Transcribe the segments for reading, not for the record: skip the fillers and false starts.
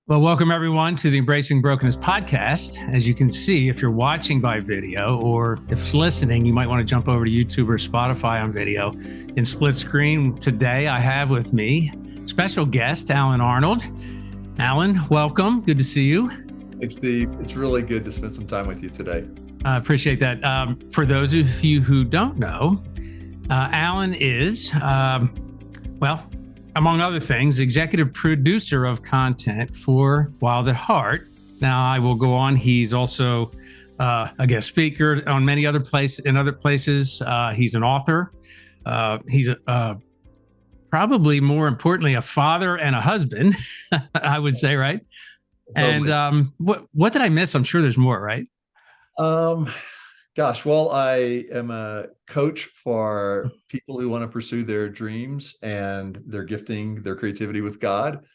Well, welcome everyone to the Embracing Brokenness podcast. As you can see, if you're watching by video or if listening, you might want to jump over to YouTube or Spotify on video. In split screen today, I have with me special guest, Alan Arnold. Alan, welcome. Good to see you. Thanks, Steve. It's really good to spend some time with you today. I appreciate that. For those of you who don't know, Alan is, among other things, executive producer of content for Wild at Heart. Now, I will go on. He's also a guest speaker on many other places. He's an author. He's probably more importantly a father and a husband. I would say, right? Totally. And what did I miss? I'm sure there's more, right? Well, I am a coach for people who want to pursue their dreams and their gifting, their creativity with God.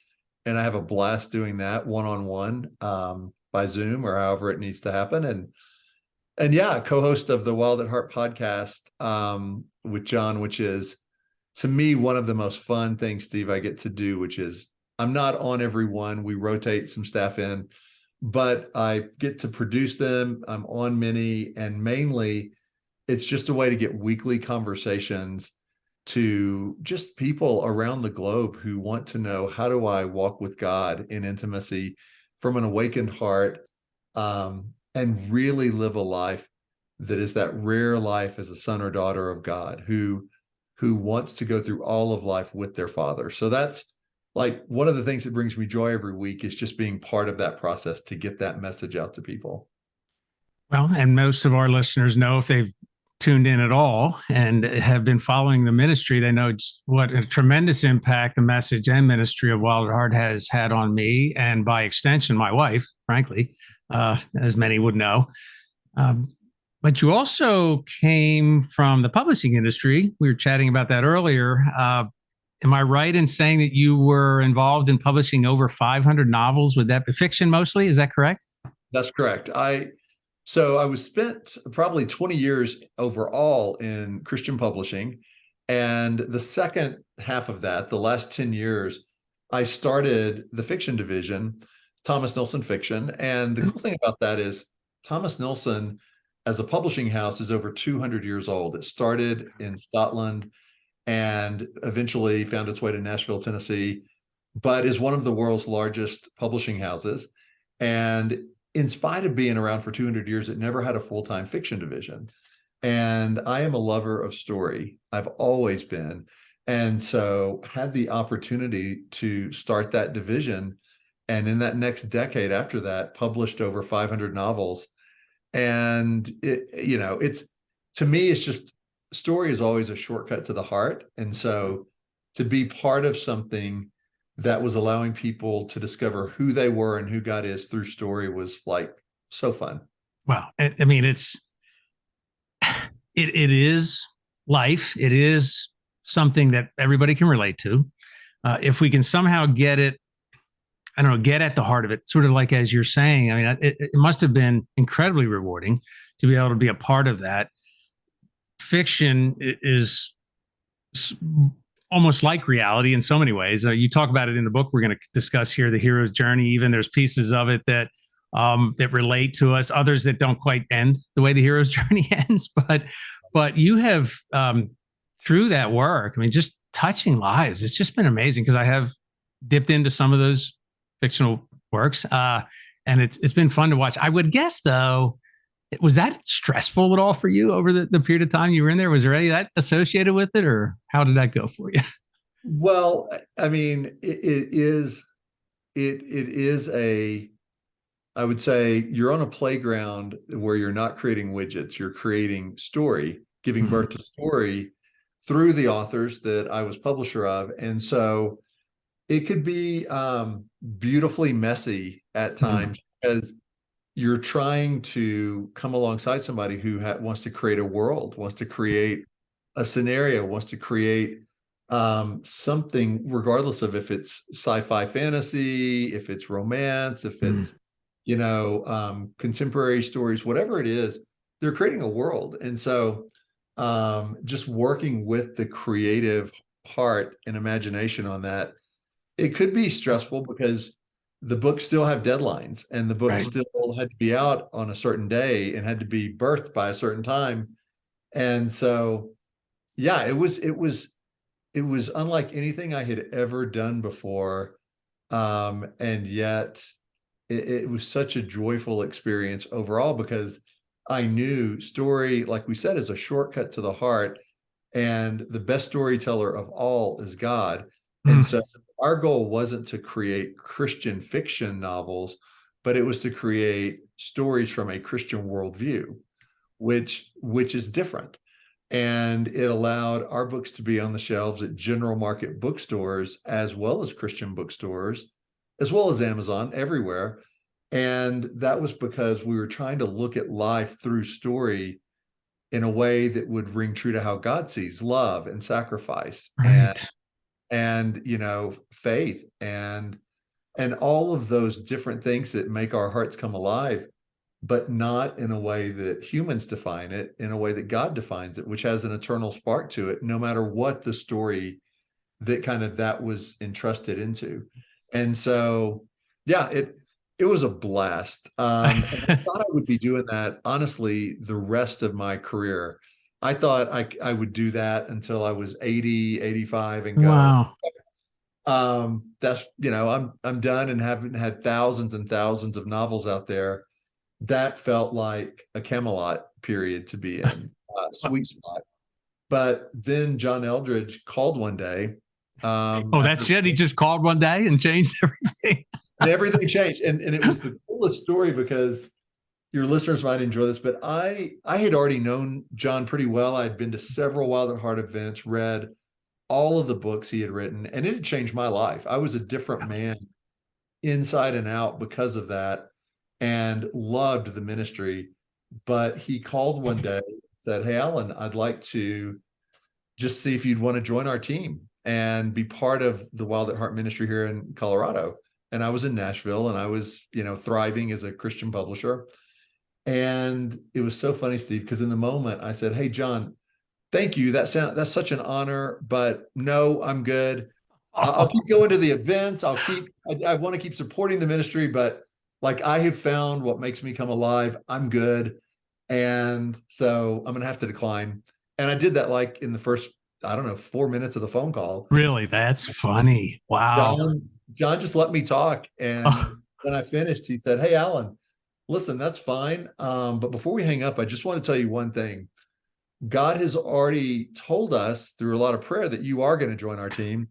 And I have a blast doing that one-on-one by Zoom or however it needs to happen. And yeah, co-host of the Wild at Heart podcast with John, which is, to me, one of the most fun things, Steve, I get to do, which is I'm not on every one. We rotate some staff in, but I get to produce them. I'm on many, and mainly it's just a way to get weekly conversations to just people around the globe who want to know, how do I walk with God in intimacy from an awakened heart, and really live a life that is that rare life as a son or daughter of God who wants to go through all of life with their Father. So that's like one of the things that brings me joy every week, is just being part of that process to get that message out to people. Well, and most of our listeners know, if they've tuned in at all and have been following the ministry, they know just what a tremendous impact the message and ministry of Wild at Heart has had on me, and by extension, my wife, frankly, as many would know. But you also came from the publishing industry. We were chatting about that earlier. Am I right in saying that you were involved in publishing over 500 novels? Would that be fiction mostly? Is that correct? That's correct. So I was spent probably 20 years overall in Christian publishing. And the second half of that, the last 10 years, I started the fiction division, Thomas Nelson Fiction. And the cool thing about that is Thomas Nelson, as a publishing house, is over 200 years old. It started in Scotland and eventually found its way to Nashville, Tennessee, but is one of the world's largest publishing houses. And in spite of being around for 200 years, it never had a full-time fiction division. And I am a lover of story. I've always been. And so had the opportunity to start that division. And in that next decade after that, published over 500 novels. And to me, it's just, story is always a shortcut to the heart. And so to be part of something that was allowing people to discover who they were and who God is through story was like so fun. Well, I mean, it is life. It is something that everybody can relate to. If we can somehow get it, I don't know, get at the heart of it, sort of like, as you're saying, I mean, it must have been incredibly rewarding to be able to be a part of that. Fiction is almost like reality in so many ways. You talk about it in the book we're going to discuss here, The Hero's Journey. Even there's pieces of it that relate to us, others that don't quite end the way the hero's journey ends. But you have, through that work, I mean, just touching lives. It's just been amazing, because I have dipped into some of those fictional works, and it's been fun to watch. I would guess, though, was that stressful at all for you over the period of time you were in there? Was there any of that associated with it, or how did that go for you? Well, I mean, it is I would say you're on a playground where you're not creating widgets, you're creating story, giving birth to story through the authors that I was publisher of. And so it could be beautifully messy at times, because you're trying to come alongside somebody who wants to create a world, wants to create a scenario, wants to create something, regardless of if it's sci-fi fantasy, if it's romance, if it's, contemporary stories, whatever it is, they're creating a world. And so just working with the creative heart and imagination on that, it could be stressful, because the books still have deadlines, and the book Right. still had to be out on a certain day and had to be birthed by a certain time. And so, yeah, it was unlike anything I had ever done before. And yet it was such a joyful experience overall, because I knew story, like we said, is a shortcut to the heart, and the best storyteller of all is God. And Mm. so our goal wasn't to create Christian fiction novels, but it was to create stories from a Christian worldview, which is different. And it allowed our books to be on the shelves at general market bookstores, as well as Christian bookstores, as well as Amazon, everywhere. And that was because we were trying to look at life through story in a way that would ring true to how God sees love and sacrifice, and Right. faith, and all of those different things that make our hearts come alive, but not in a way that humans define it, in a way that God defines it, which has an eternal spark to it, no matter what the story that was entrusted into. And so, yeah, it was a blast. And I thought I would be doing that, honestly, the rest of my career. I thought I would do that until I was 80, 85, and go, Wow. that's, I'm done, and haven't had thousands and thousands of novels out there. That felt like a Camelot period to be in, sweet spot. But then John Eldridge called one day, Oh, after that's it. He just called one day and changed everything. and everything changed. And it was the coolest story, because your listeners might enjoy this, but I had already known John pretty well. I had been to several Wild at Heart events, read all of the books he had written, and it had changed my life. I was a different man inside and out because of that, and loved the ministry. But he called one day and said, "Hey, Alan, I'd like to just see if you'd want to join our team and be part of the Wild at Heart ministry here in Colorado." And I was in Nashville, and I was, thriving as a Christian publisher. And it was so funny, Steve, because in the moment I said, "Hey, John, thank you. That's such an honor, but no, I'm good. I'll keep going to the events. I want to keep supporting the ministry, but like, I have found what makes me come alive. I'm good. And so I'm going to have to decline." And I did that, like, in the first, I don't know, 4 minutes of the phone call. Really? That's funny. Wow. John just let me talk. And Oh, when I finished, he said, "Hey, Alan, listen, that's fine. But before we hang up, I just want to tell you one thing. God has already told us through a lot of prayer that you are going to join our team.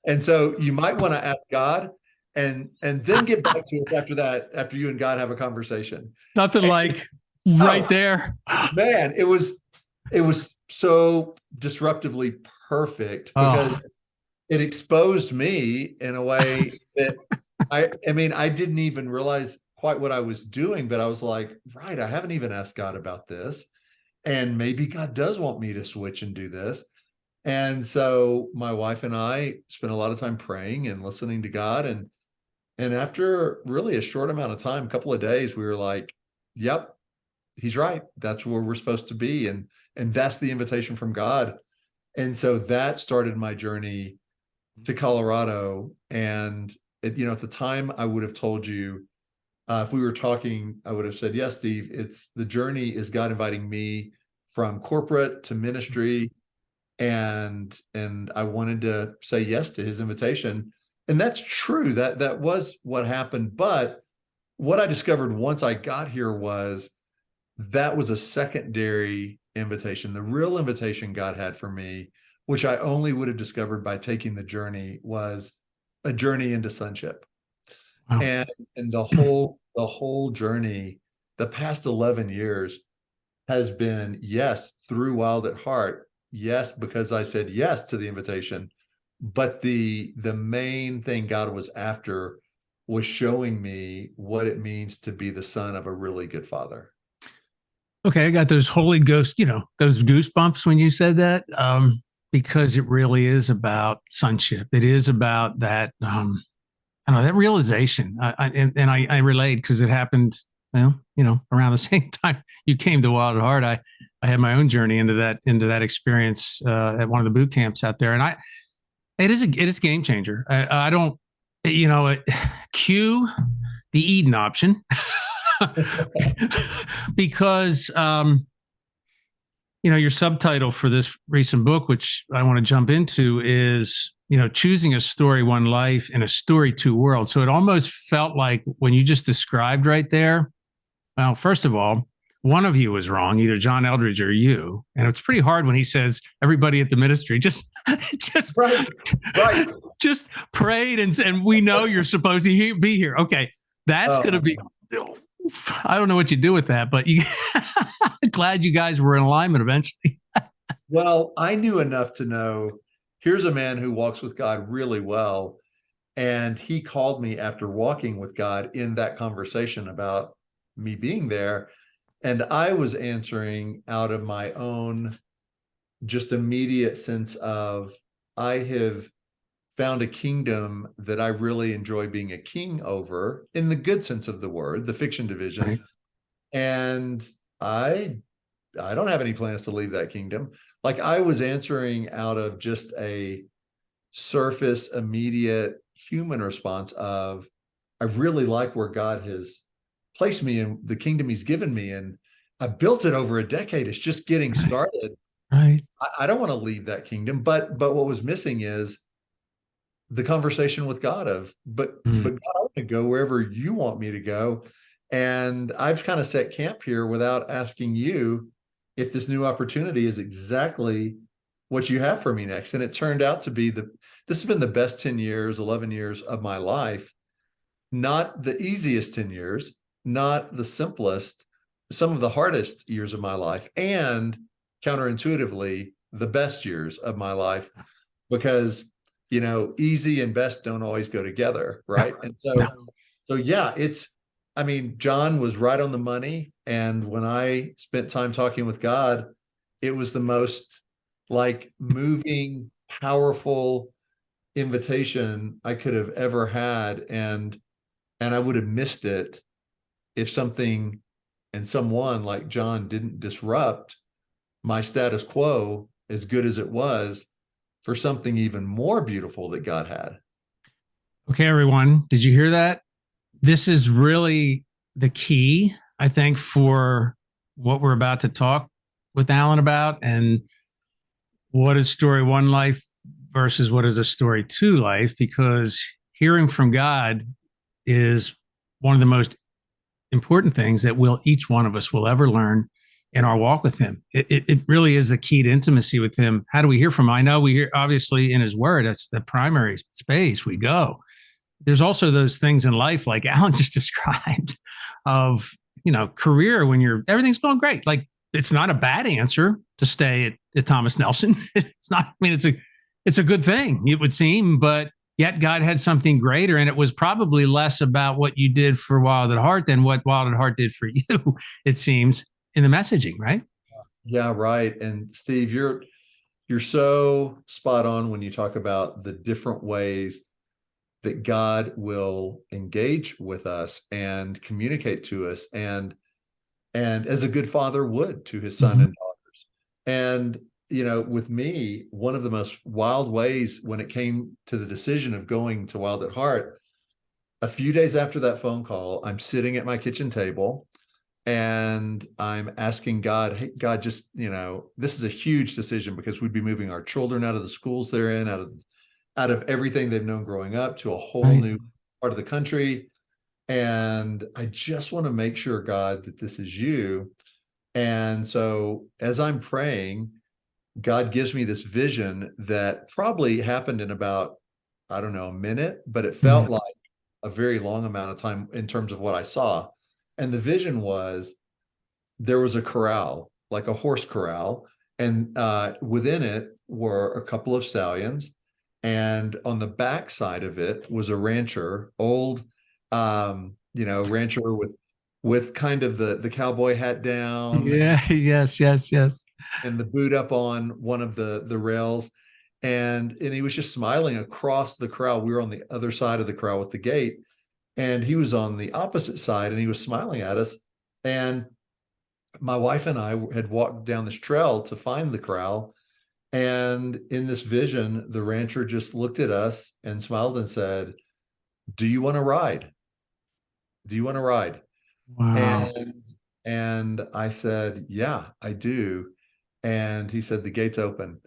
And so you might want to ask God, and then get back to us after that, after you and God have a conversation." nothing And, like oh right there. man, it was so disruptively perfect, because Oh, it exposed me in a way that I mean, I didn't even realize quite what I was doing, but I was like, right, I haven't even asked God about this. And maybe God does want me to switch and do this. And so my wife and I spent a lot of time praying and listening to God. And after really a short amount of time, a couple of days, we were like, yep, he's right. That's where we're supposed to be. And that's the invitation from God. And so that started my journey to Colorado. And at the time, I would have told you, if we were talking, I would have said, "Yes, Steve, it's the journey is God inviting me from corporate to ministry." And I wanted to say yes to his invitation. And that's true. That was what happened. But what I discovered once I got here was that was a secondary invitation. The real invitation God had for me, which I only would have discovered by taking the journey, was a journey into sonship. wow. And the whole journey, the past 11 years, has been, yes, through Wild at Heart, yes, because I said yes to the invitation. But the main thing God was after was showing me what it means to be the son of a really good father. Okay, I got those Holy Ghost, those goosebumps when you said that, because it really is about sonship. It is about that, I don't know, that realization. And I relate because it happened, well, around the same time you came to Wild at Heart. I had my own journey into that experience at one of the boot camps out there, and it is a game changer. I don't. you know, cue the Eden option because your subtitle for this recent book, which I want to jump into, is choosing a story, one life, and a story, two worlds. So it almost felt like when you just described right there. Well, first of all, one of you was wrong, either John Eldridge or you, and it's pretty hard when he says everybody at the ministry just Right, right. just prayed and we know you're supposed to be here. Okay, that's going to be. I don't know what you do with that, but glad you guys were in alignment eventually. Well, I knew enough to know here's a man who walks with God really well. And he called me after walking with God in that conversation about me being there. And I was answering out of my own just immediate sense of I have found a kingdom that I really enjoy being a king over in the good sense of the word, the fiction division. Right. And I don't have any plans to leave that kingdom. Like I was answering out of just a surface, immediate human response of, I really like where God has placed me in the kingdom he's given me. And I built it over a decade. It's just getting started. Right. I don't want to leave that kingdom. But what was missing is the conversation with God of, but God, I want to go wherever you want me to go. And I've kind of set camp here without asking you if this new opportunity is exactly what you have for me next. And it turned out to be this has been the best 10 years, 11 years of my life. Not the easiest 10 years, not the simplest, some of the hardest years of my life, and counterintuitively, the best years of my life, because, easy and best don't always go together. Right. And so yeah, I mean, John was right on the money. And when I spent time talking with God, it was the most like moving, powerful invitation I could have ever had. And I would have missed it if something and someone like John didn't disrupt my status quo, as good as it was, for something even more beautiful that God had. Okay, everyone, did you hear that? This is really the key, I think, for what we're about to talk with Alan about, and what is story one life versus what is a story two life, because hearing from God is one of the most important things that each one of us will ever learn in our walk with him. It really is the key to intimacy with him. How do we hear from him? I know we hear obviously in his word. That's the primary space we go. There's also those things in life, like Alan just described, of career when everything's going great. Like it's not a bad answer to stay at Thomas Nelson. It's not. I mean, it's a good thing, it would seem, but yet God had something greater, and it was probably less about what you did for Wild at Heart than what Wild at Heart did for you. It seems in the messaging, right? Yeah, right. And Steve, you're so spot on when you talk about the different ways that God will engage with us and communicate to us, and as a good father would to his son and daughters. And with me, one of the most wild ways when it came to the decision of going to Wild at Heart, a few days after that phone call, I'm sitting at my kitchen table and I'm asking God, hey, God, just, this is a huge decision because we'd be moving our children out of the schools they're in, out of everything they've known growing up to a whole new part of the country. And I just want to make sure, God, that this is you. And so as I'm praying, God gives me this vision that probably happened in about, I don't know, a minute, but it felt like a very long amount of time in terms of what I saw. And the vision was there was a corral, like a horse corral, and within it were a couple of stallions. And on the back side of it was a rancher, old, rancher with kind of the cowboy hat down. Yeah. Yes. And the boot up on one of the rails. And he was just smiling across the corral. We were on the other side of the corral with the gate, and he was on the opposite side, and he was smiling at us. And my wife and I had walked down this trail to find the corral. And in this vision, the rancher just looked at us and smiled and said, Do you want to ride? Do you want to ride? Wow. And I said, yeah, I do. And he said, the gate's open.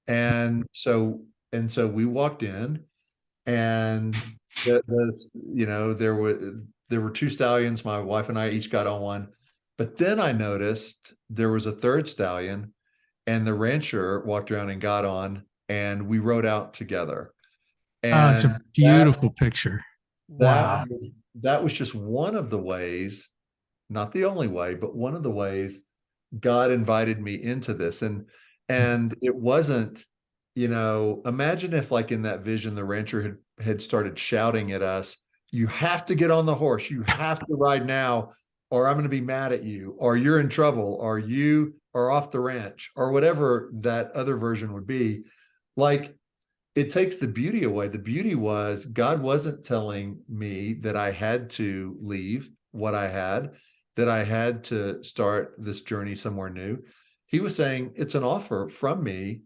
And so we walked in, and there were two stallions. My wife and I each got on one. But then I noticed there was a third stallion, and the rancher walked around and got on, and we rode out together. Oh, it's And a beautiful picture. that Wow. that was just one of the ways, not the only way, but one of the ways God invited me into this. And it wasn't, imagine if, like, in that vision, the rancher had started shouting at us, you have to get on the horse, you have to ride now, or I'm going to be mad at you, or you're in trouble, or you are off the ranch, or whatever that other version would be. Like, it takes the beauty away. The beauty was God wasn't telling me that I had to leave what I had, that I had to start this journey somewhere new. He was saying it's an offer from me,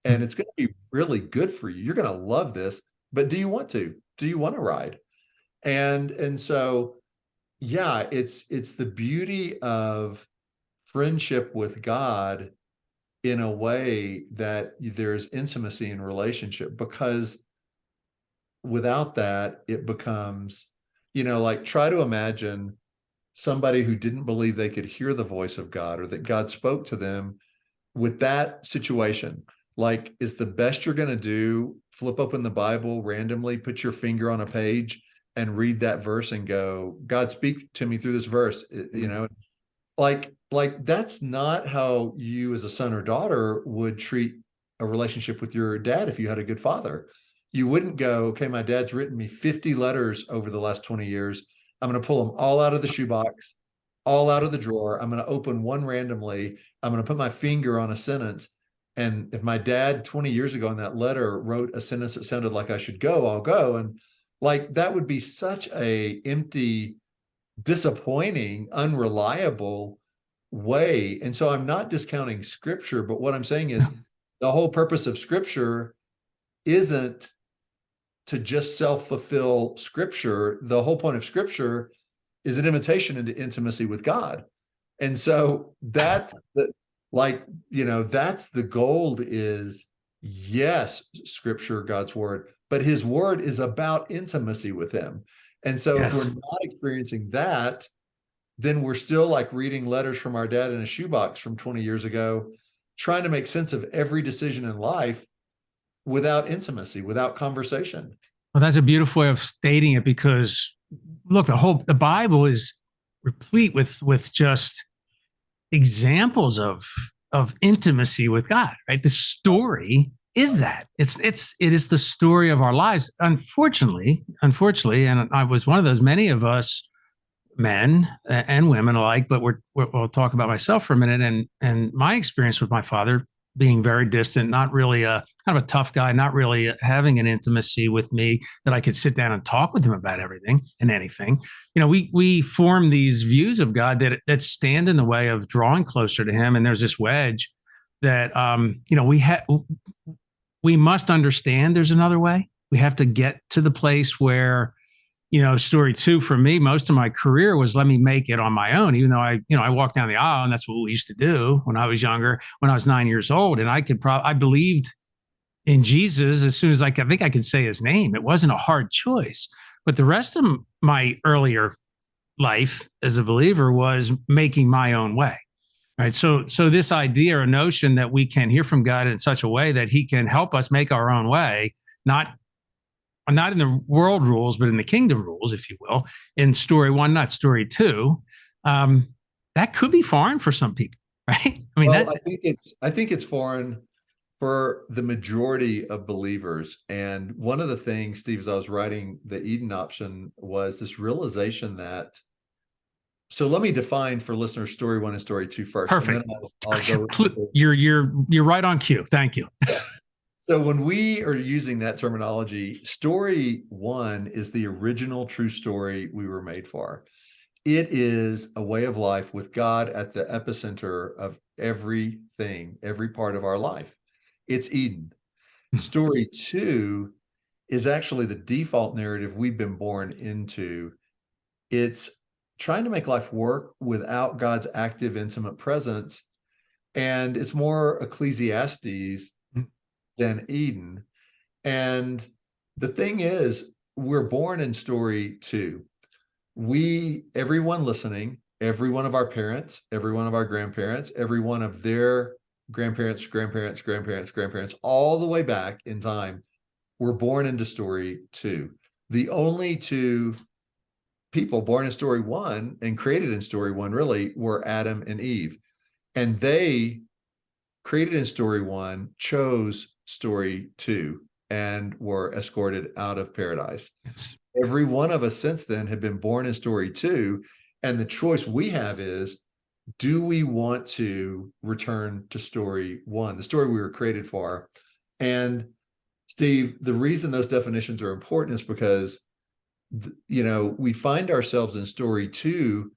and it's going to be really good for you. You're going to love this, but do you want to? Do you want to ride? And so, yeah, it's the beauty of friendship with God in a way that there's intimacy in relationship, because without that, it becomes, like, try to imagine somebody who didn't believe they could hear the voice of God, or that God spoke to them with that situation. Like, is the best you're going to do flip open the Bible randomly, put your finger on a page, and read that verse and go, God, speak to me through this verse? Like that's not how you, as a son or daughter, would treat a relationship with your dad. If you had a good father, you wouldn't go, okay, my dad's written me 50 letters over the last 20 years, I'm going to pull them all out of the shoebox, all out of the drawer, I'm going to open one randomly, I'm going to put my finger on a sentence, and if my dad 20 years ago in that letter wrote a sentence that sounded like I should go, I'll go. And like, that would be such a empty, disappointing, unreliable way. And so I'm not discounting scripture, but what I'm saying is the whole purpose of scripture isn't to just self-fulfill scripture. The whole point of scripture is an invitation into intimacy with God. And so that's that's the gold is, yes, scripture, God's word, but his word is about intimacy with him. And so if we're Yes. not experiencing that, then we're still like reading letters from our dad in a shoebox from 20 years ago, trying to make sense of every decision in life without intimacy, without conversation. Well, that's a beautiful way of stating it, because look, the Bible is replete with just examples of intimacy with God, right? The story is that it is the story of our lives. Unfortunately, and I was one of those. Many of us, men and women alike, but we'll talk about myself for a minute, and my experience with my father being very distant, not really a kind of a tough guy, not really having an intimacy with me that I could sit down and talk with him about everything and anything. We form these views of God that stand in the way of drawing closer to him, and there's this wedge that we must understand there's another way. We have to get to the place where, story two for me, most of my career was let me make it on my own, even though I walked down the aisle, and that's what we used to do when I was younger, when I was 9 years old. And I believed in Jesus as soon as I think I could say his name. It wasn't a hard choice. But the rest of my earlier life as a believer was making my own way. Right. So this idea or notion that we can hear from God in such a way that he can help us make our own way, not in the world rules, but in the kingdom rules, if you will, in story one, not story two, that could be foreign for some people, right? I mean, Well, I think it's foreign for the majority of believers. And one of the things, Steve, as I was writing the Eden option, was this realization that, so let me define for listeners story one and story two first, and then perfect. I'll go into, You're right on cue. Thank you. so when we are using that terminology, story one is the original true story we were made for. It is a way of life with God at the epicenter of everything, every part of our life. It's Eden. Story two is actually the default narrative we've been born into. It's trying to make life work without God's active, intimate presence. And it's more Ecclesiastes than Eden. And the thing is, we're born in story two. Everyone listening, every one of our parents, every one of our grandparents, every one of their grandparents, grandparents, grandparents, grandparents, all the way back in time, were born into story two. The only two people born in story one and created in story one really were Adam and Eve. And they, created in story one, chose story two and were escorted out of paradise. Yes. Every one of us since then have been born in story two. And the choice we have is, do we want to return to story one, the story we were created for? And Steve, the reason those definitions are important is because, we find ourselves in story two,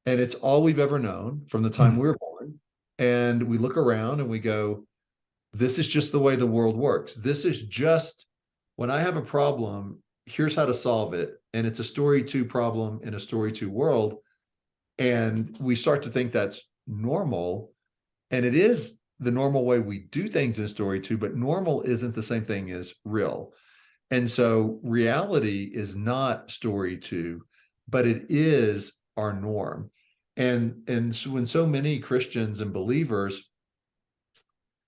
and it's all we've ever known from the time we were born. And we look around and we go, this is just the way the world works. This is just, when I have a problem, here's how to solve it. And it's a story two problem in a story two world. And we start to think that's normal. And it is the normal way we do things in story two, but normal isn't the same thing as real. And so reality is not story two, but it is our norm. And so when so many Christians and believers,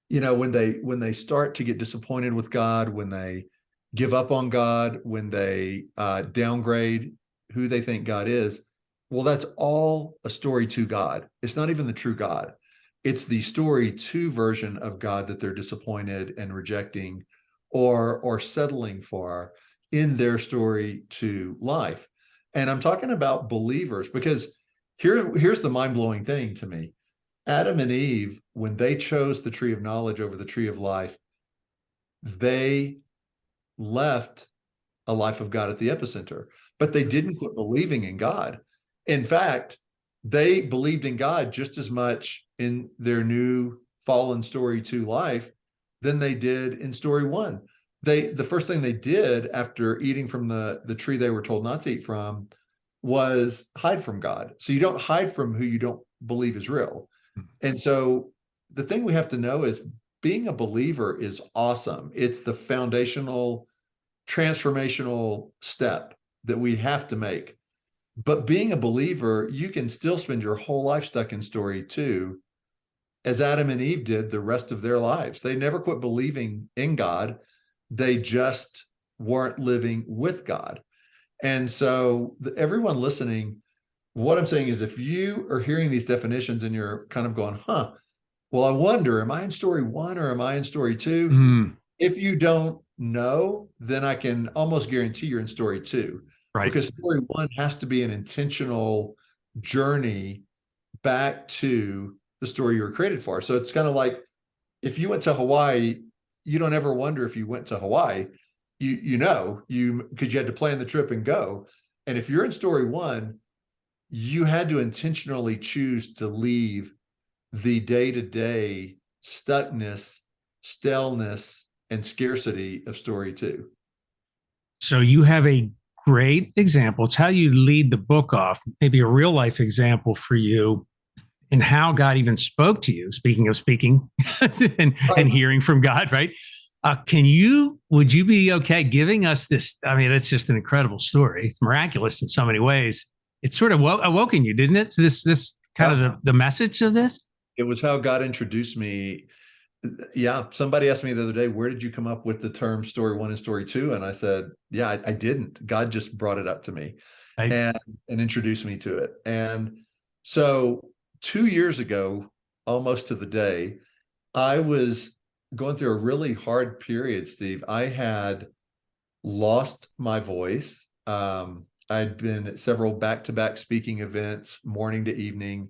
when they start to get disappointed with God, when they give up on God, when they downgrade who they think God is, well, that's all a story two God. It's not even the true God. It's the story two version of God that they're disappointed and rejecting or settling for in their story two life. And I'm talking about believers, because here's the mind-blowing thing to me. Adam and Eve, when they chose the tree of knowledge over the tree of life, they left a life of God at the epicenter, but they didn't quit believing in God. In fact, they believed in God just as much in their new fallen story two life than they did in story one. The first thing they did after eating from the tree they were told not to eat from was hide from God. So you don't hide from who you don't believe is real. And so the thing we have to know is, being a believer is awesome. It's the foundational, transformational step that we have to make. But being a believer, you can still spend your whole life stuck in story two, as Adam and Eve did the rest of their lives. They never quit believing in God. They just weren't living with God. And so everyone listening, what I'm saying is, if you are hearing these definitions and you're kind of going, well, I wonder, am I in story one or am I in story two? If you don't know, then I can almost guarantee you're in story two. Right. Because story one has to be an intentional journey back to the story you were created for. So it's kind of like, if you went to Hawaii, you don't ever wonder if you went to Hawaii. Because you had to plan the trip and go. And if you're in story one, you had to intentionally choose to leave the day-to-day stuckness, staleness, and scarcity of story two. So you have a great example. It's how you lead the book off, maybe a real life example for you, and how God even spoke to you. Speaking of speaking and hearing from God, right? Would you be okay giving us this? I mean, it's just an incredible story. It's miraculous in so many ways. It sort of awoken you, didn't it? To this kind of the message of this. It was how God introduced me. Yeah. Somebody asked me the other day, where did you come up with the term story one and story two? And I said, yeah, I didn't. God just brought it up to me and introduced me to it. And so 2 years ago, almost to the day, I was going through a really hard period, Steve. I had lost my voice. I'd been at several back-to-back speaking events, morning to evening,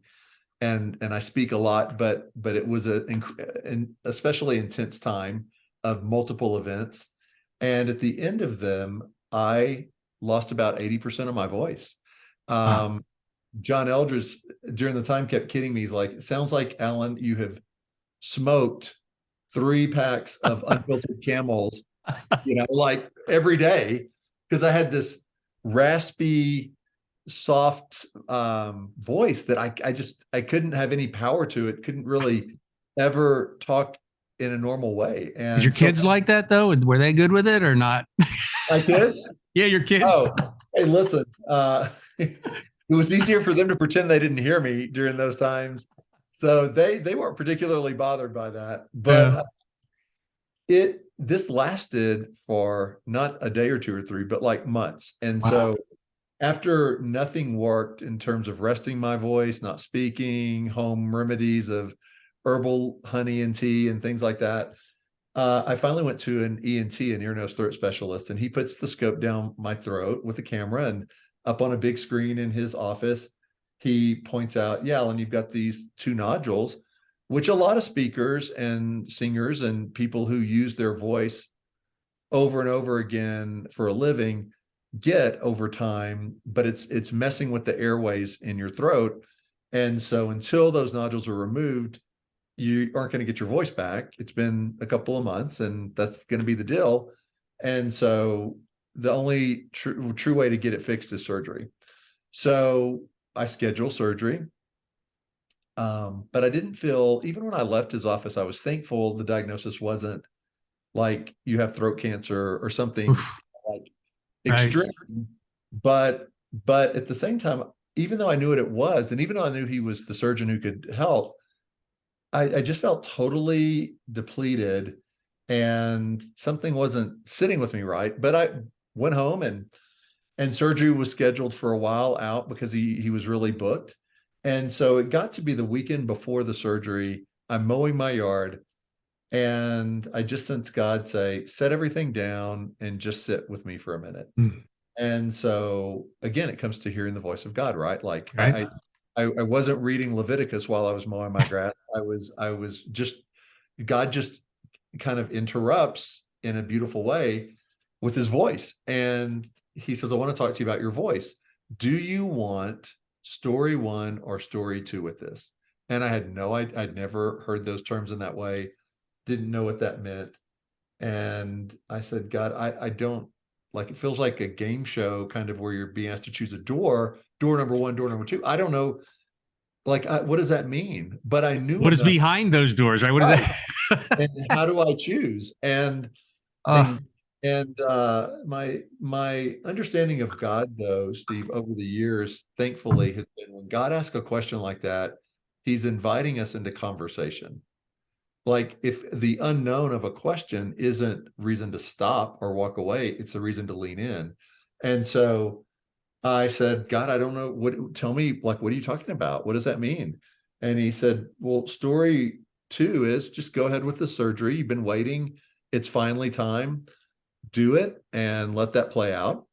and I speak a lot, but it was an especially intense time of multiple events. And at the end of them, I lost about 80% of my voice. Wow. John Eldridge during the time kept kidding me. He's like, it sounds like, Alan, you have smoked 3 packs of unfiltered Camels like every day, because I had this raspy, soft voice that I couldn't have any power to it, couldn't really ever talk in a normal way. Did your And so kids like that though? Were they good with it or not? my kids, Yeah, your kids. oh, hey, listen, it was easier for them to pretend they didn't hear me during those times. So they weren't particularly bothered by that. But Yeah. it this lasted for not a day or two or three, but like months. And Wow. so after nothing worked in terms of resting my voice, not speaking, home remedies of herbal honey and tea and things like that, I finally went to an ENT, an ear, nose, throat specialist, and he puts the scope down my throat with a camera, and up on a big screen in his office, he points out, yeah, Alan, you've got these two nodules, which a lot of speakers and singers and people who use their voice over and over again for a living get over time, but it's messing with the airways in your throat. And so until those nodules are removed, you aren't going to get your voice back. It's been a couple of months, and that's going to be the deal. And so the only true way to get it fixed is surgery. So I schedule surgery. But I didn't feel, even when I left his office, I was thankful the diagnosis wasn't like you have throat cancer or something Oof. like Right. extreme. But but at the same time, even though I knew what it was, and even though I knew he was the surgeon who could help, I just felt totally depleted, and something wasn't sitting with me right. But I went home, and surgery was scheduled for a while out because he was really booked. And so it got to be the weekend before the surgery. I'm mowing my yard, and I just sensed God say, set everything down and just sit with me for a minute. Mm. And so again, it comes to hearing the voice of God, right? Like Right. I wasn't reading Leviticus while I was mowing my grass. I was just, God just kind of interrupts in a beautiful way with his voice. And he says, I want to talk to you about your voice. Do you want story one or story two with this? And I had I'd never heard those terms in that way, didn't know what that meant. And I said, God, I don't, like, it feels like a game show kind of where you're being asked to choose a door number one, door number two. I don't know, like, what does that mean? But I knew What is enough, behind those doors, right? What is right? that? And how do I choose? Oh, And my understanding of God, though, Steve, over the years, thankfully, has been when God asks a question like that, he's inviting us into conversation. Like, if the unknown of a question isn't reason to stop or walk away, it's a reason to lean in. And so I said, God, I don't know what, tell me, like, what are you talking about? What does that mean? And he said, well, story two is just go ahead with the surgery. You've been waiting. It's finally time. Do it and let that play out.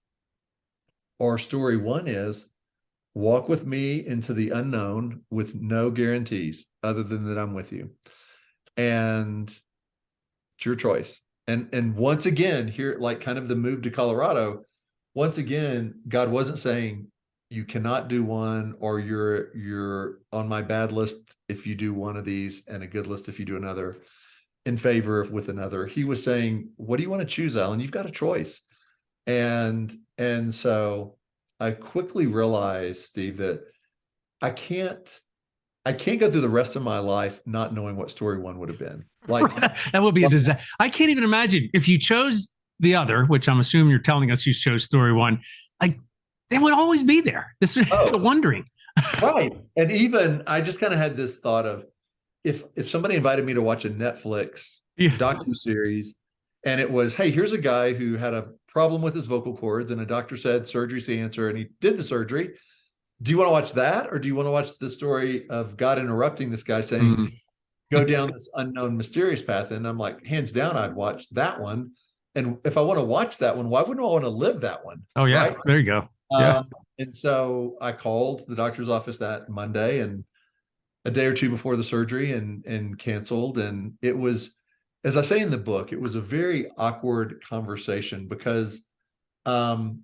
Or story one is walk with me into the unknown with no guarantees other than that I'm with you. And it's your choice. And once again, here, like, kind of the move to Colorado, once again, God wasn't saying you cannot do one, or you're on my bad list if you do one of these and a good list if you do another, in favor of with another. He was saying, what do you want to choose, Alan? You've got a choice. And so I quickly realized, Steve, that I can't I can't go through the rest of my life not knowing what story one would have been. that would be a disaster. I can't even imagine if you chose the other, which I'm assuming you're telling us you chose story one. Like, they would always be there. This is the oh, wondering. right. And even I just kind of had this thought of, if somebody invited me to watch a Netflix Yeah. docu series, and it was, hey, here's a guy who had a problem with his vocal cords, and a doctor said surgery's the answer, and he did the surgery. Do you want to watch that, or do you want to watch the story of God interrupting this guy saying, Mm. go down this unknown, mysterious path? And I'm like, hands down, I'd watch that one. And if I want to watch that one, why wouldn't I want to live that one? Oh yeah, Right. there you go. Yeah. Um, and so I called the doctor's office that Monday, and a day or two before the surgery, and canceled. And it was, as I say in the book, it was a very awkward conversation because um,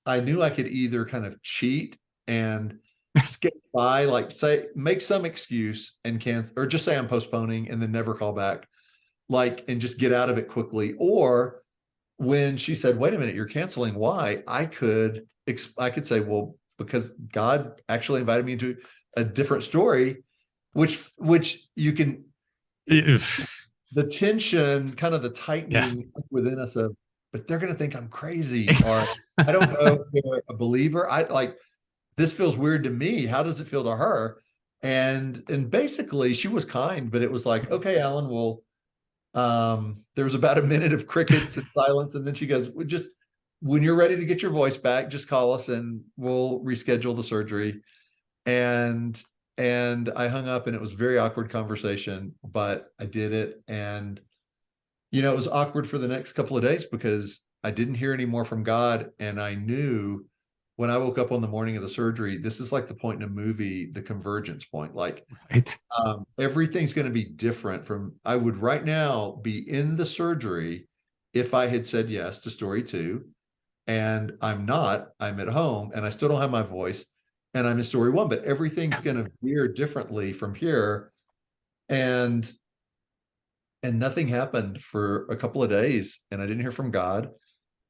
I knew I could either kind of cheat and skip by, like, say, make some excuse and cancel, or just say I'm postponing and then never call back, like, and just get out of it quickly. Or when she said, wait a minute, you're canceling, why? I could say, well, because God actually invited me into a different story, which you can, the tension, kind of the Yeah. tightening within us of, but they're going to think I'm crazy, or I don't know if they're a believer. I like, this feels weird to me. How does it feel to her? And basically she was kind, but it was like, okay, Alan, well, there was about a minute of crickets and silence, and then she goes, well, just when you're ready to get your voice back, just call us and we'll reschedule the surgery. And I hung up, and it was a very awkward conversation, but I did it. And it was awkward for the next couple of days because I didn't hear any more from God. And I knew when I woke up on the morning of the surgery, this is like the point in a movie, the convergence point. Like, Right. everything's going to be different from, I would right now be in the surgery if I had said yes to story 2. And I'm not, I'm at home and I still don't have my voice and I'm in story 1, but everything's going to veer differently from here. And nothing happened for a couple of days, and I didn't hear from God,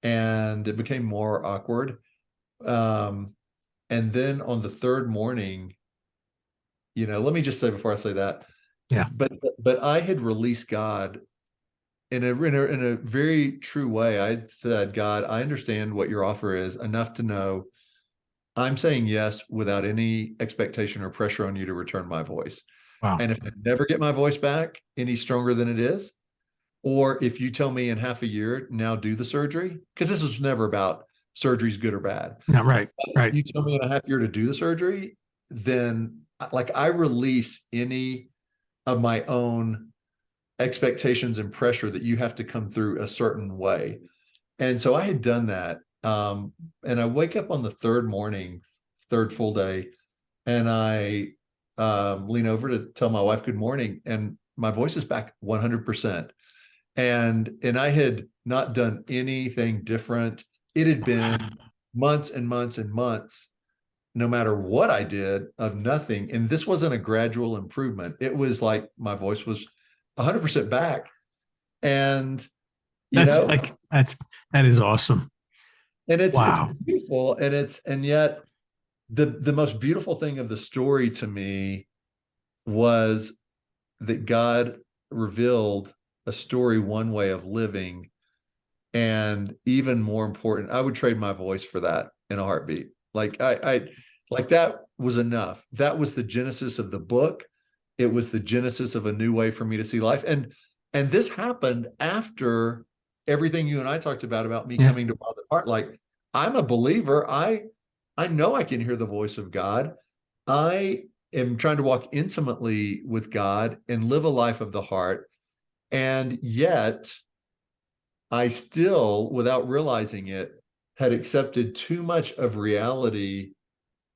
and it became more awkward. And then on the third morning, let me just say before I say that, Yeah. but I had released God in a very true way. I said, God, I understand what your offer is enough to know I'm saying yes without any expectation or pressure on you to return my voice. Wow. And if I never get my voice back any stronger than it is, or if you tell me in half a year, now do the surgery, because this was never about surgery's good or bad. Yeah. Right. Right. You tell me in a half year to do the surgery, then like I release any of my own expectations and pressure that you have to come through a certain way. And so I had done that. And I wake up on the third morning, third full day, and I lean over to tell my wife good morning, and my voice is back 100%. And I had not done anything different. It had been months and months and months, no matter what I did, of nothing. And this wasn't a gradual improvement. It was like my voice was 100% back. And That's like that is awesome. and it's Wow. beautiful, and yet the most beautiful thing of the story to me was that God revealed a story, one way of living. And even more important, I would trade my voice for that in a heartbeat. Like I like that was enough. That was the genesis of the book. It was the genesis of a new way for me to see life. And this happened after everything you and I talked about me coming to Father Heart. Like, I'm a believer. I know I can hear the voice of God. I am trying to walk intimately with God and live a life of the heart. And yet I still, without realizing it, had accepted too much of reality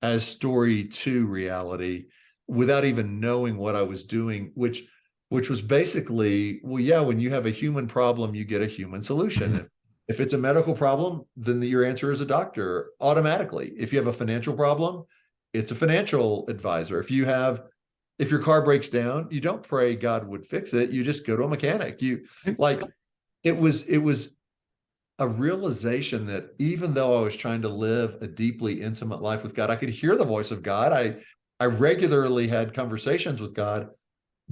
as story 2 reality without even knowing what I was doing, which was basically, well, yeah, when you have a human problem, you get a human solution. If it's a medical problem, then your answer is a doctor automatically. If you have a financial problem, it's a financial advisor. If your car breaks down, you don't pray God would fix it. You just go to a mechanic. You like, it was a realization that even though I was trying to live a deeply intimate life with God, I could hear the voice of God. I regularly had conversations with God,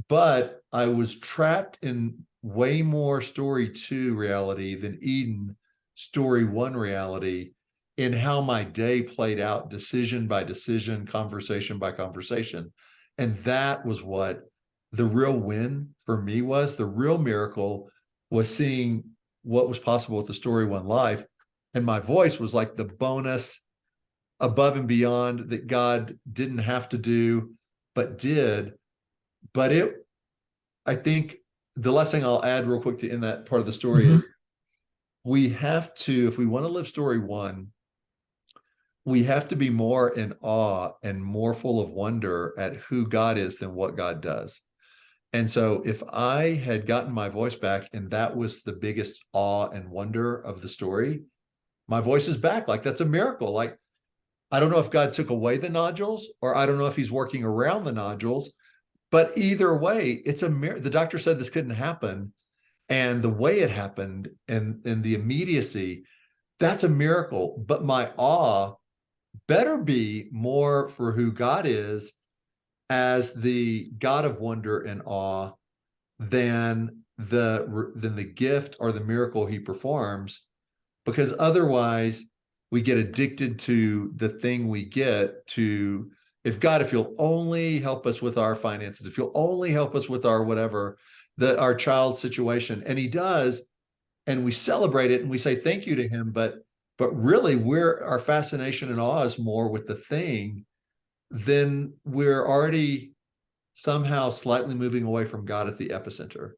but I was trapped in way more story 2 reality than Eden story 1 reality, in how my day played out, decision by decision, conversation by conversation. And that was what the real win for me was. The real miracle was seeing what was possible with the story 1 life. And my voice was like the bonus above and beyond that God didn't have to do, but did. But I think the last thing I'll add real quick to in that part of the story is, we have to, if we want to live story 1, we have to be more in awe and more full of wonder at who God is than what God does. And so if I had gotten my voice back and that was the biggest awe and wonder of the story, my voice is back. Like, that's a miracle. Like, I don't know if God took away the nodules, or I don't know if he's working around the nodules, but either way, it's a miracle. The doctor said this couldn't happen. And the way it happened and the immediacy, that's a miracle. But my awe better be more for who God is as the God of wonder and awe than the gift or the miracle he performs, because otherwise we get addicted to the thing we get to. If you'll only help us with our finances, if you'll only help us with our whatever, our child's situation, and he does, and we celebrate it and we say thank you to him, but really our fascination and awe is more with the thing, then we're already somehow slightly moving away from God at the epicenter.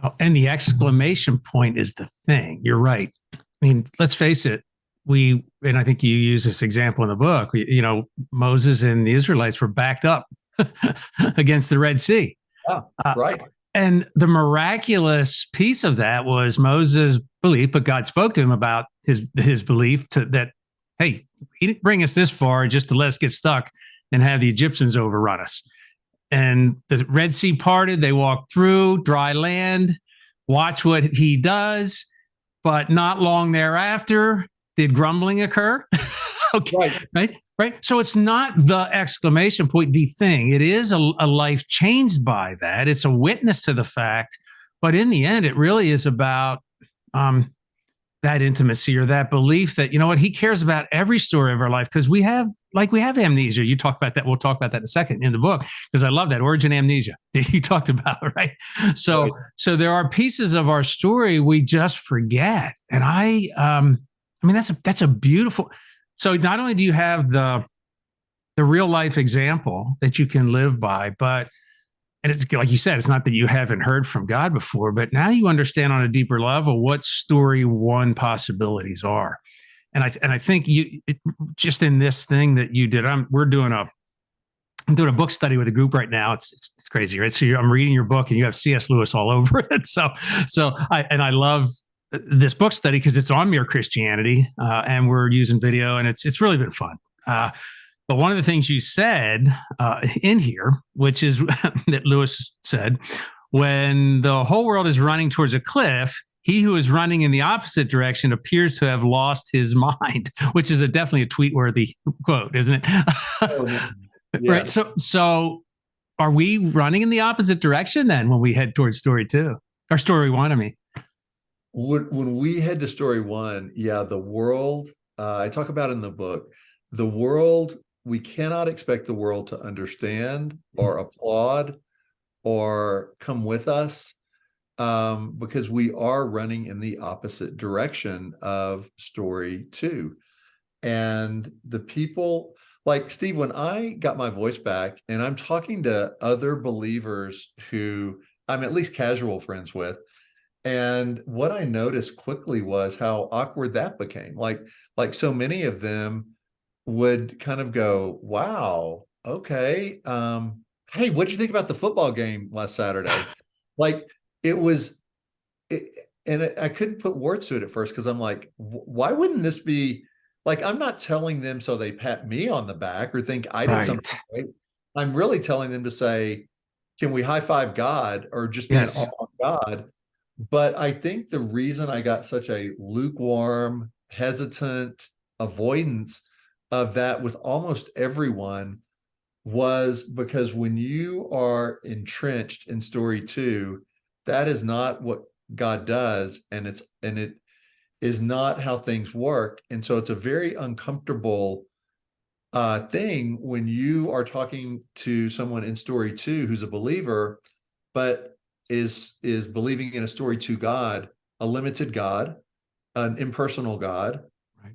Oh, and the exclamation point is the thing. You're right. I mean, let's face it. And I think you use this example in the book. Moses and the Israelites were backed up against the Red Sea. Yeah, right. And the miraculous piece of that was Moses' belief, but God spoke to him about his belief that, hey, he didn't bring us this far just to let us get stuck and have the Egyptians overrun us. And the Red Sea parted, they walked through dry land, watch what he does, but not long thereafter did grumbling occur. Okay, right. So it's not the exclamation point, the thing. It is a life changed by that. It's a witness to the fact, but in the end, it really is about that intimacy or that belief that, you know what, he cares about every story of our life, because we have amnesia. You talk about that. We'll talk about that in a second in the book, because I love that origin amnesia that you talked about, right? So there are pieces of our story we just forget. And I mean, that's a beautiful. So not only do you have the real life example that you can live by, but, and it's like you said, it's not that you haven't heard from God before, but now you understand on a deeper level what story one possibilities are. And I think just in this thing that you did, I'm doing a book study with a group right now. It's crazy, right? So I'm reading your book and you have C.S. Lewis all over it. So I love this book study because it's on Mere Christianity, and we're using video, and it's really been fun. But one of the things you said in here, which is that Lewis said, when the whole world is running towards a cliff, he who is running in the opposite direction appears to have lost his mind, which is definitely a tweet-worthy quote, isn't it? Right. So are we running in the opposite direction then when we head towards story two, or story one? I mean, when we head to story one, the world, I talk about in the book, the world, we cannot expect the world to understand or applaud or come with us, because we are running in the opposite direction of story two. And the people, like Steve, when I got my voice back and I'm talking to other believers who I'm at least casual friends with, and what I noticed quickly was how awkward that became. Like so many of them would kind of go, wow, okay. Hey, what'd you think about the football game last Saturday? Like I couldn't put words to it at first, because I'm like, why wouldn't this be like, I'm not telling them so they pat me on the back or think I did something right. I'm really telling them to say, can we high five God, or just be in awe of God? But I think the reason I got such a lukewarm, hesitant avoidance of that with almost everyone was because when you are entrenched in story two, that is not what God does, and it is not how things work. And so it's a very uncomfortable thing when you are talking to someone in story two who's a believer, but is believing in a story two God, a limited God, an impersonal God.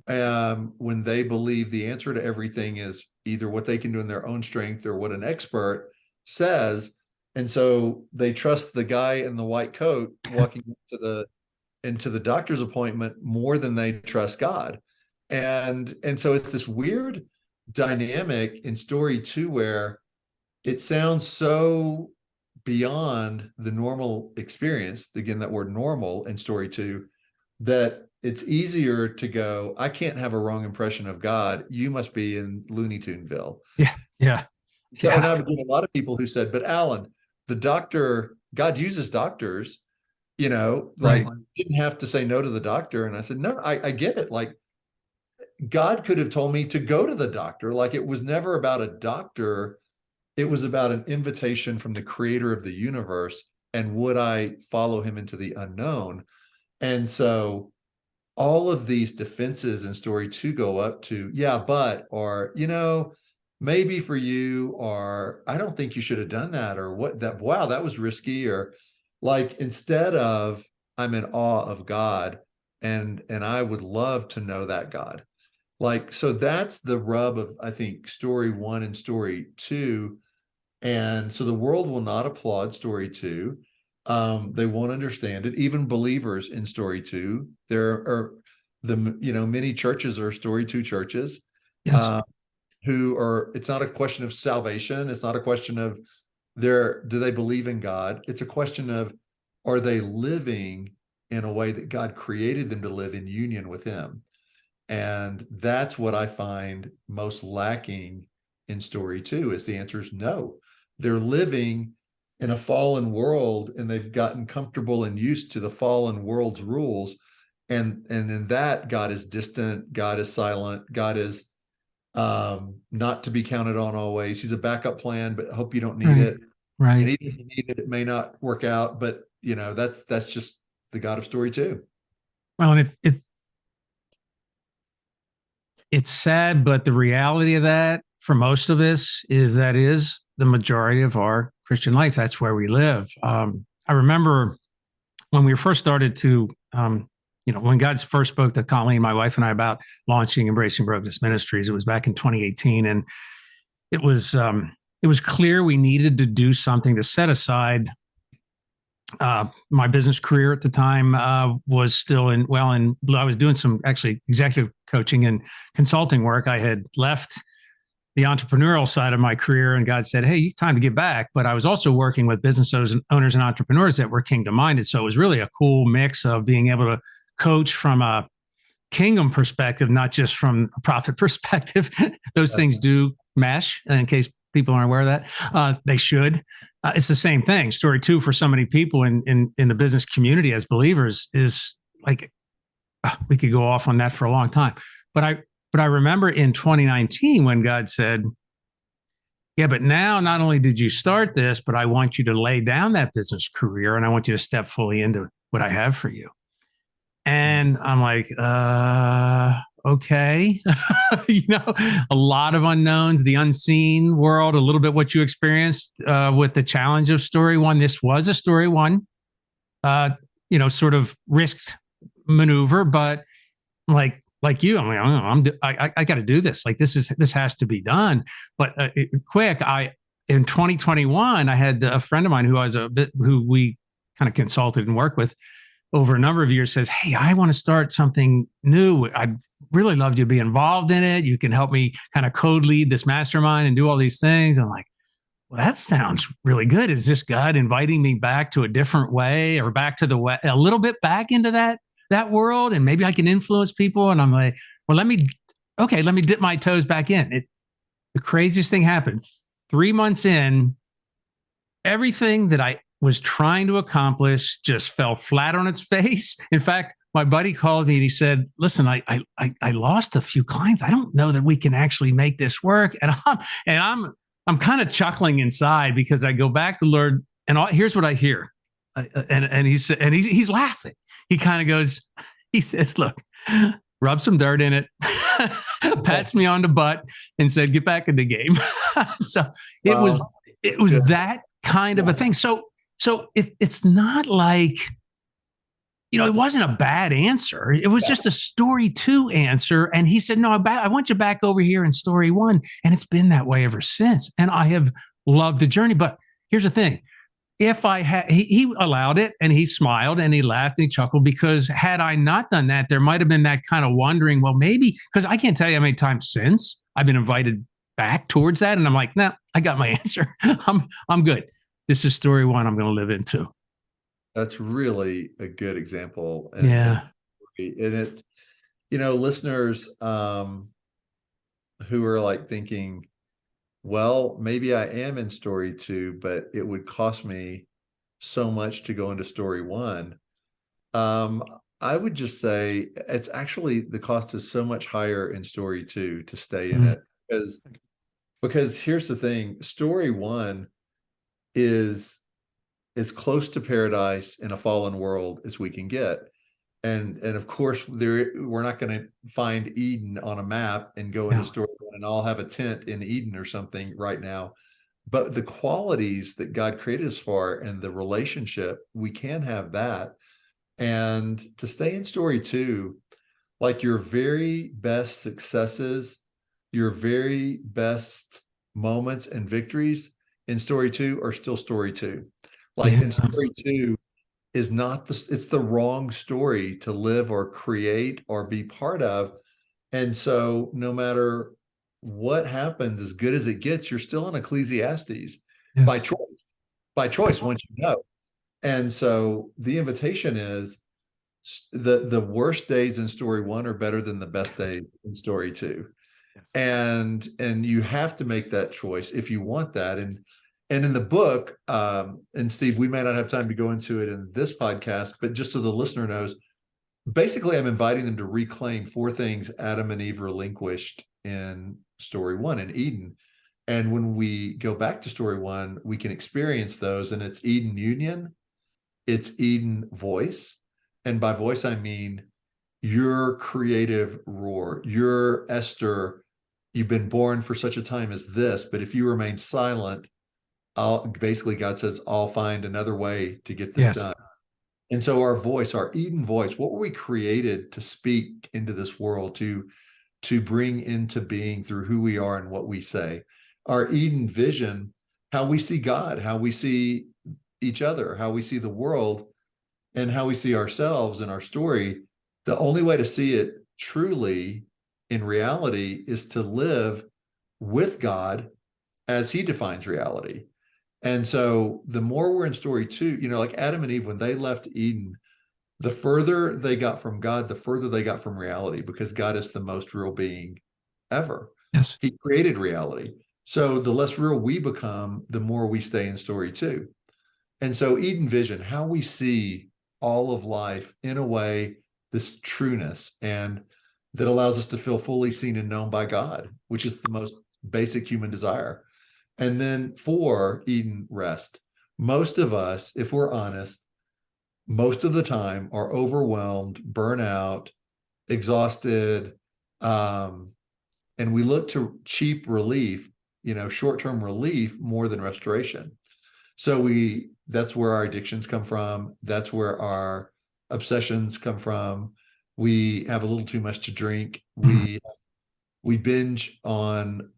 When they believe the answer to everything is either what they can do in their own strength or what an expert says. And so they trust the guy in the white coat walking into the doctor's appointment more than they trust God. And so it's this weird dynamic in story two where it sounds so beyond the normal experience, again, that word normal in story two, that it's easier to go, I can't have a wrong impression of God. You must be in Looney Tuneville. Yeah. So, and I've been a lot of people who said, but Alan, God uses doctors. like Right. didn't have to say no to the doctor. And I said, no, I get it. Like God could have told me to go to the doctor. Like it was never about a doctor. It was about an invitation from the creator of the universe. And would I follow him into the unknown? And so all of these defenses in story two go up to, yeah, but, or, maybe for you, or I don't think you should have done that, or what that, wow, that was risky, or like instead of I'm in awe of God and I would love to know that God. Like, so that's the rub of, I think, story one and story two. And so the world will not applaud story two. They won't understand it. Even believers in story two, there are many churches are story two churches, Yes. uh, who are. It's not a question of salvation. It's not a question of do they believe in God. It's a question of are they living in a way that God created them to live in union with Him. And that's what I find most lacking in story two is the answer is no. They're living in a fallen world and they've gotten comfortable and used to the fallen world's rules. And in that, God is distant, God is silent, God is not to be counted on always. He's a backup plan, but hope you don't need Right. it. And Right. even if you need it, it may not work out. But that's just the God of story two. Well, and it's sad, but the reality of that for most of us is that is the majority of our Christian life. That's where we live. I remember when we first started to, when God first spoke to Colleen, my wife, and I about launching Embracing Brokenness Ministries. It was back in 2018, and it was it was clear we needed to do something to set aside. My business career at the time was still and I was doing some actually executive coaching and consulting work. I had left the entrepreneurial side of my career, and God said, "Hey, time to get back." But I was also working with business owners and entrepreneurs that were kingdom minded. So it was really a cool mix of being able to coach from a kingdom perspective, not just from a profit perspective. Those That's things do mesh. In case people aren't aware of that, they should. It's the same thing. Story two for so many people in the business community as believers is like we could go off on that for a long time. But I remember in 2019 when God said, "Yeah, but now not only did you start this, but I want you to lay down that business career and I want you to step fully into what I have for you." And I'm like, okay. A lot of unknowns, the unseen world, a little bit what you experienced with the challenge of story one. This was a story one, sort of risked maneuver, but like you, I'm like, I got to do this. Like this has to be done. But quick, in 2021, I had a friend of mine who we kind of consulted and worked with over a number of years says, "Hey, I want to start something new. I'd really love you to be involved in it. You can help me kind of code lead this mastermind and do all these things." I'm like, well, that sounds really good. Is this God inviting me back to a different way or back to the way, a little bit back into that world? And maybe I can influence people. And I'm like, well, let me dip my toes back in. The craziest thing happened 3 months in, everything that I was trying to accomplish just fell flat on its face. In fact, my buddy called me and he said, "Listen, I lost a few clients. I don't know that we can actually make this work." And I'm kind of chuckling inside because I go back to the Lord and here's what I hear. And he said, and he's laughing. He kind of goes, he says, "Look, rub some dirt in it," pats me on the butt and said, "Get back in the game." So it was Wow. it was Good. that kind of a thing. So it's not like, it wasn't a bad answer. It was just a story two answer. And he said, "No, I want you back over here in story one." And it's been that way ever since. And I have loved the journey. But here's the thing. If I had, he allowed it and he smiled and he laughed and he chuckled because had I not done that, there might have been that kind of wondering, well, maybe, because I can't tell you how many times since I've been invited back towards that. And I'm like, "No, I got my answer. I'm good. This is story one I'm going to live into." That's really a good example. Yeah. And it, listeners who are like thinking, well, maybe I am in story two, but it would cost me so much to go into story one. Um, I would just say it's actually the cost is so much higher in story two to stay in Mhm. it because here's the thing, story one is as close to paradise in a fallen world as we can get. And of course there we're not going to find Eden on a map and go into Yeah. story one and I'll have a tent in Eden or something right now. But the qualities that God created us for and the relationship, we can have that. And to stay in story two, like your very best successes, your very best moments and victories in story two are still story two. Like Yeah. in story two is not it's the wrong story to live or create or be part of. And so no matter what happens, as good as it gets, you're still in Ecclesiastes by Yes. choice, by choice once you know. And so the invitation is the worst days in story one are better than the best days in story two. Yes. And you have to make that choice if you want that. And in the book, and Steve, we may not have time to go into it in this podcast, but just so the listener knows, basically I'm inviting them to reclaim four things Adam and Eve relinquished in story one in Eden. And when we go back to story one, we can experience those, and it's Eden union, it's Eden voice. And by voice, I mean your creative roar, your Esther. You've been born for such a time as this, but if you remain silent, I'll basically, God says, I'll find another way to get this Yes. done. And so our voice, our Eden voice, what were we created to speak into this world, to bring into being through who we are and what we say? Our Eden vision, how we see God, how we see each other, how we see the world, and how we see ourselves in our story. The only way to see it truly in reality is to live with God as he defines reality. And so the more we're in story two, like Adam and Eve, when they left Eden, the further they got from God, the further they got from reality, because God is the most real being ever. Yes. He created reality. So the less real we become, the more we stay in story two. And so Eden vision, how we see all of life in a way, this trueness, and that allows us to feel fully seen and known by God, which is the most basic human desire. And then for Eden rest, most of us, if we're honest, most of the time are overwhelmed, burnout, exhausted, um, and we look to cheap relief, short-term relief more than restoration. So that's where our addictions come from. That's where our obsessions come from. We have a little too much to drink. Mhm. We binge on,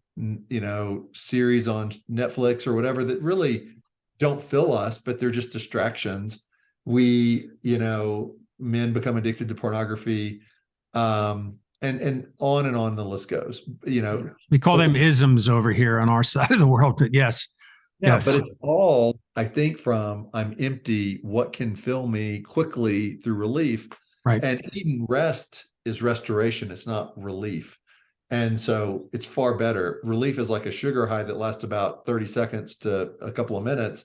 series on Netflix or whatever that really don't fill us, but they're just distractions. Men become addicted to pornography, and on the list goes, We call but them isms over here on our side of the world. But yes. yeah, but Yes. it's all, I think, from I'm empty, what can fill me quickly through relief. Right. And Eden rest is restoration, it's not relief. And so it's far better. Relief is like a sugar high that lasts about 30 seconds to a couple of minutes.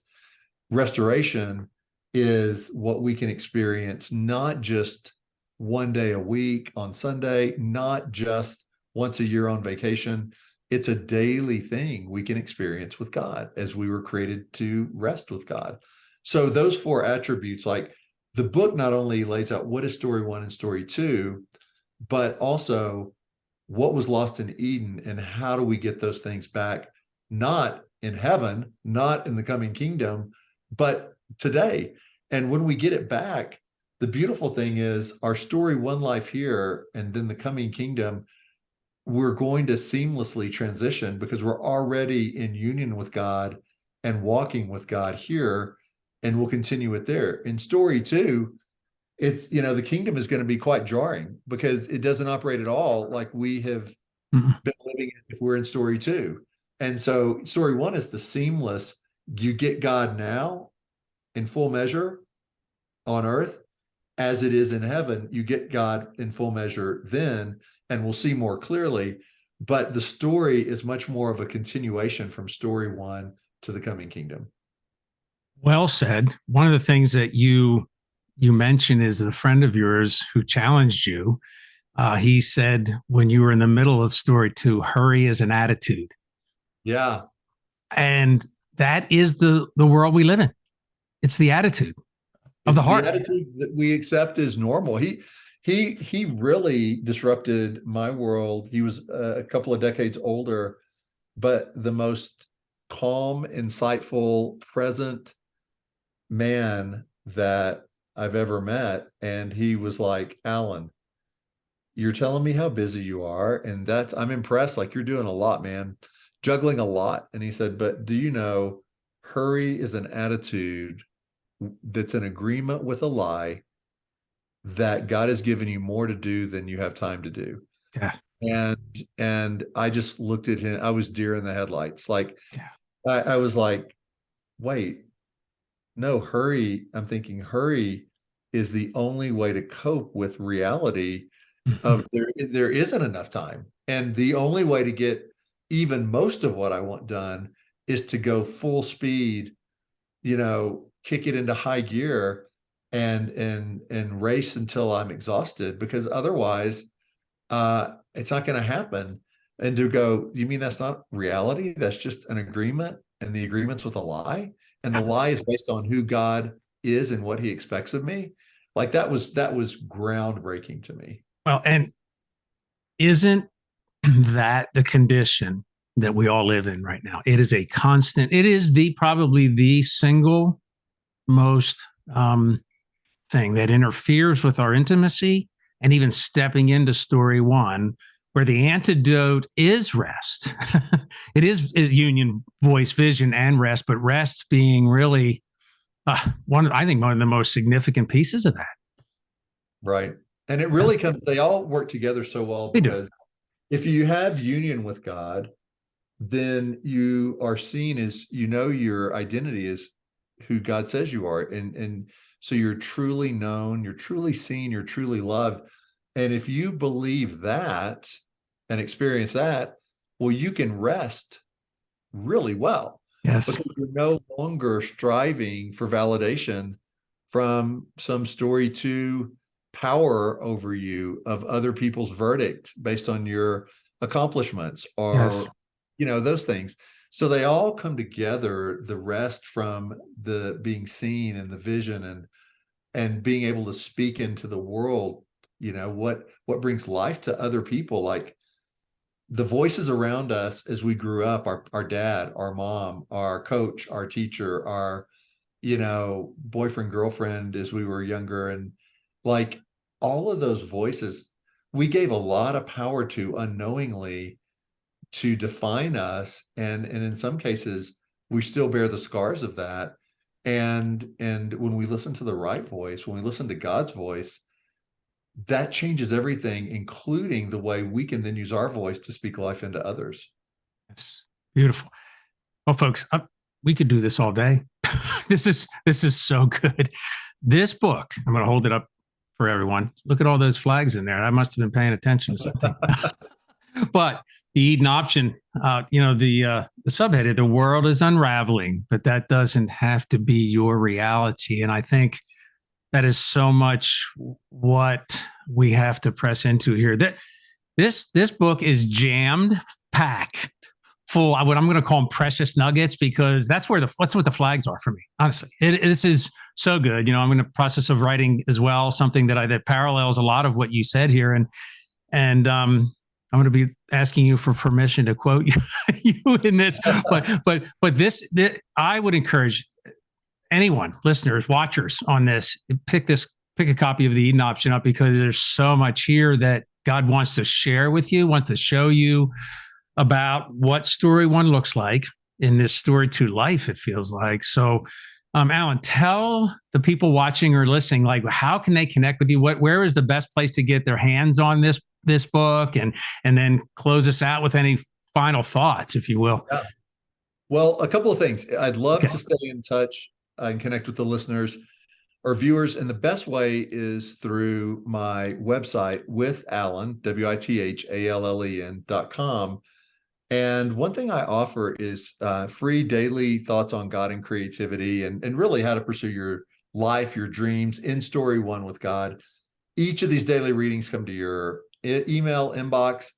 Restoration is what we can experience not just one day a week on Sunday, not just once a year on vacation. It's a daily thing we can experience with God as we were created to rest with God. So those four attributes, like the book not only lays out what is story one and story two, but also what was lost in Eden and how do we get those things back, not in heaven, not in the coming kingdom, but today. And when we get it back, the beautiful thing is our story, one life here, and then the coming kingdom, we're going to seamlessly transition because we're already in union with God and walking with God here, and we'll continue it there. In story two, it's, the kingdom is going to be quite jarring because it doesn't operate at all like we have Mhm. been living if we're in story two. And so story one is the seamless, you get God now in full measure on earth as it is in heaven. You get God in full measure then, and we'll see more clearly. But the story is much more of a continuation from story one to the coming kingdom. Well said. One of the things that you you mentioned is a friend of yours who challenged you. He said when you were in the middle of story two, hurry is an attitude. Yeah. And that is the world we live in. It's the attitude of the It's the heart. attitude that we accept as normal. He really disrupted my world. He was a couple of decades older, but the most calm, insightful, present man that I've ever met. And he was like, Alan, you're telling me how busy you are, and that's I'm impressed. Like, you're doing a lot, man, juggling a lot. And he said, but do you know, hurry is an attitude that's in agreement with a lie that God has given you more to do than you have time to do. Yeah. And I just looked at him. I was deer in the headlights. Like, Yeah. I was like, wait, no, hurry. I'm thinking hurry is the only way to cope with reality Mhm. of there isn't enough time. And the only way to get even most of what I want done is to go full speed, kick it into high gear and race until I'm exhausted, because otherwise it's not going to happen. And to go, you mean that's not reality? That's just an agreement, and the agreement's with a lie, and the lie is based on who God is and what He expects of me. Like, that was groundbreaking to me. Well, and isn't that the condition that we all live in right now? It is a constant, it is the probably the single most thing that interferes with our intimacy and even stepping into story one, where the antidote is rest. It is union, voice, vision, and rest, but rest being really I think one of the most significant pieces of that. Right. And it Yeah, really comes, they all work together so well, they do. because if you have union with God, then you are seen as, your identity is who God says you are. And so you're truly known, you're truly seen, you're truly loved. And if you believe that and experience that, well, you can rest really well, Yes. because you're no longer striving for validation from some story to power over you of other people's verdict based on your accomplishments, Yes. or those things. So they all come together, the rest from the being seen and the vision, and being able to speak into the world, what brings life to other people. Like, the voices around us as we grew up, our dad, our mom, our coach, our teacher, our, boyfriend, girlfriend as we were younger. And like, all of those voices, we gave a lot of power to unknowingly, to define us. And in some cases, we still bear the scars of that. And when we listen to the right voice, when we listen to God's voice, that changes everything, including the way we can then use our voice to speak life into others. It's beautiful. Well, folks, we could do this all day. This is so good. This book, I'm going to hold it up for everyone. Look at all those flags in there. I must have been paying attention to something. But the Eden option, the subheaded, the world is unraveling, but that doesn't have to be your reality. And I think that is so much what we have to press into here. This book is jammed, packed full of what I'm going to call them precious nuggets, because that's what the flags are for me. Honestly, this is so good. I'm in the process of writing as well, something that parallels a lot of what you said here, and I'm going to be asking you for permission to quote you in this. But this I would encourage anyone, listeners, watchers on this, pick a copy of the Eden option up, because there's so much here that God wants to share with you, wants to show you about what story one looks like in this story to life, it feels like. So, Alan, tell the people watching or listening, like, how can they connect with you? Where is the best place to get their hands on this book, and then close us out with any final thoughts, if you will. Yeah. Well, a couple of things. I'd love Okay. to stay in touch and connect with the listeners or viewers. And the best way is through my website, with Allen, WITHALLEN.com. And one thing I offer is free daily thoughts on God and creativity, and really how to pursue life, your dreams in Story One with God. Each of these daily readings come to your email inbox.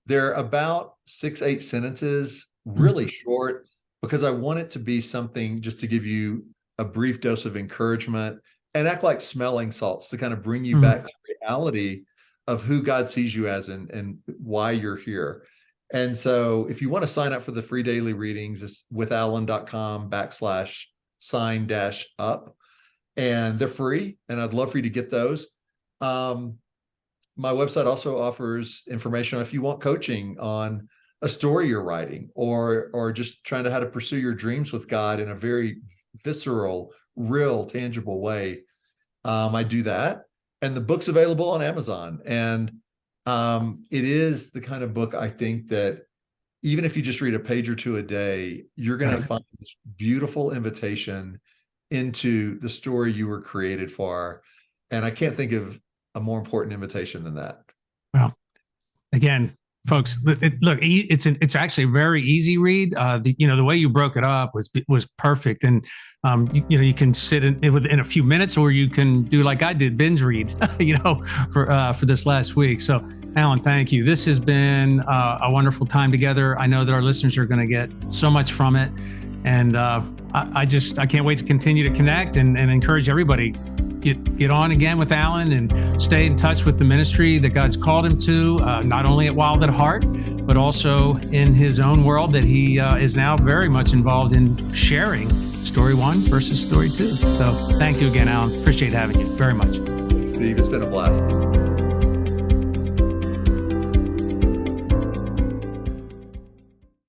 They're about 6-8 sentences, really short, because I want it to be something just to give you a brief dose of encouragement and act like smelling salts to kind of bring you back to reality of who God sees you as and why you're here. And so if you want to sign up for the free daily readings, it's withalan.com/sign-up. And they're free. And I'd love for you to get those. My website also offers information if you want coaching on a story you're writing, or just trying to how to pursue your dreams with God in a very visceral, real, tangible way. I do that. And the book's available on Amazon. And it is the kind of book I think that even if you just read a page or two a day, you're going to find this beautiful invitation into the story you were created for. And I can't think of a more important invitation than that. Well, again, folks, look, it's actually a very easy read. The way you broke it up was perfect, and you can sit in a few minutes, or you can do like I did, binge read. For this last week. So, Alan, thank you. This has been a wonderful time together. I know that our listeners are going to get so much from it, and I can't wait to continue to connect and encourage everybody. Get on again with Alan and stay in touch with the ministry that God's called him to, not only at Wild at Heart, but also in his own world that he is now very much involved in sharing Story One versus Story Two. So thank you again, Alan. Appreciate having you very much. Steve, it's been a blast.